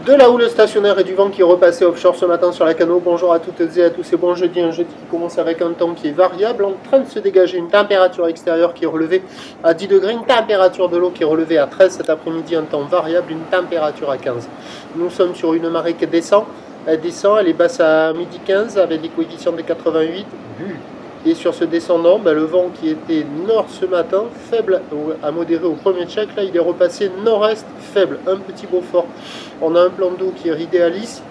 De la houle stationnaire et du vent qui repassait offshore ce matin sur la canot. Bonjour à toutes et à tous et bon jeudi, un jeudi qui commence avec un temps qui est variable, en train de se dégager une température extérieure qui est relevée à 10 degrés, une température de l'eau qui est relevée à 13 cet après-midi, un temps variable, une température à 15. Nous sommes sur une marée qui descend, elle est basse à midi 15 avec des coefficients de 88. Et sur ce descendant, le vent qui était nord ce matin, faible à modéré au premier check, là il est repassé nord-est faible, un petit Beaufort. On a un plan d'eau qui est ridé à lisse,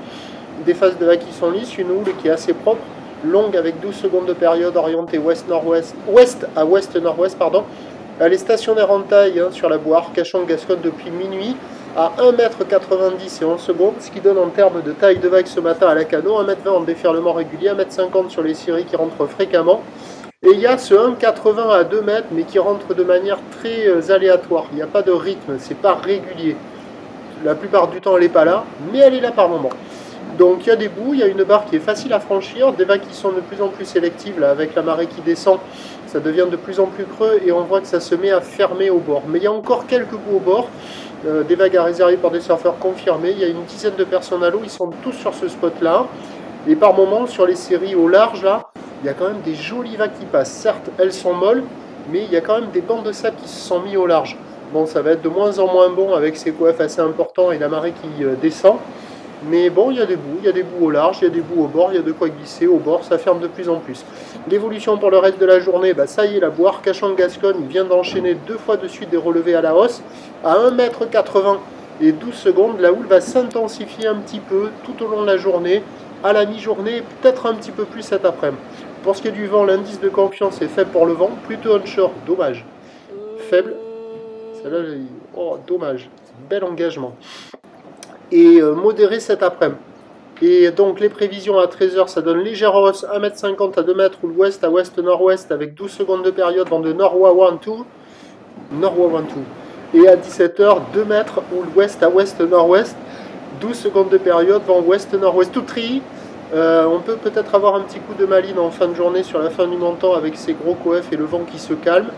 des phases de vagues qui sont lisses, une houle qui est assez propre, longue avec 12 secondes de période orientée ouest-nord-ouest, ouest à ouest-nord-ouest, pardon. Elle est stationnaire en taille sur la boire, Arcachon-Gascogne depuis minuit à 1,90 m et 11 secondes, ce qui donne en termes de taille de vague ce matin à la canot, 1,20 m en déferlement régulier, 1,50 m sur les scieries qui rentrent fréquemment. Et il y a ce 1,80 à 2 mètres, mais qui rentre de manière très aléatoire. Il n'y a pas de rythme, c'est pas régulier. La plupart du temps, elle n'est pas là, mais elle est là par moment. Donc il y a des bouts, il y a une barre qui est facile à franchir, des vagues qui sont de plus en plus sélectives, là, avec la marée qui descend, ça devient de plus en plus creux et on voit que ça se met à fermer au bord. Mais il y a encore quelques bouts au bord, des vagues à réserver par des surfeurs confirmés, il y a une dizaine de personnes à l'eau, ils sont tous sur ce spot-là. Et par moments, sur les séries au large, là, il y a quand même des jolies vagues qui passent. Certes, elles sont molles, mais il y a quand même des bancs de sable qui se sont mis au large. Bon, ça va être de moins en moins bon avec ces coefs assez importants et la marée qui descend. Mais bon, il y a des bouts au large, il y a des bouts au bord, il y a de quoi glisser au bord, ça ferme de plus en plus. L'évolution pour le reste de la journée, ça y est, la boire Arcachon-Gascogne vient d'enchaîner 2 fois de suite des relevés à la hausse. À 1,80 m et 12 secondes, la houle va s'intensifier un petit peu tout au long de la journée, à la mi-journée, peut-être un petit peu plus cet après-midi. Pour ce qui est du vent, l'indice de confiance est faible pour le vent, plutôt onshore, dommage. Faible, celle-là, oh, dommage, bel engagement. Et modéré cet après-midi. Et donc les prévisions à 13 h, ça donne légère hausse, 1,50 m à 2 mètres, ou l'ouest à ouest-nord-ouest, avec 12 secondes de période, vent de nord-ouest. Et à 17 h, 2 mètres, ou l'ouest à ouest-nord-ouest, 12 secondes de période, vent ouest-nord-ouest, tout tri. On peut peut-être avoir un petit coup de maline en fin de journée sur la fin du montant avec ces gros coefs et le vent qui se calme,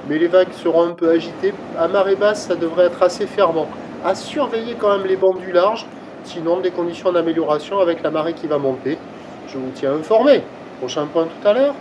mais les vagues seront un peu agitées. À marée basse, ça devrait être assez fervent. À surveiller quand même les bancs du large, sinon des conditions d'amélioration avec la marée qui va monter. Je vous tiens informé. Prochain point tout à l'heure.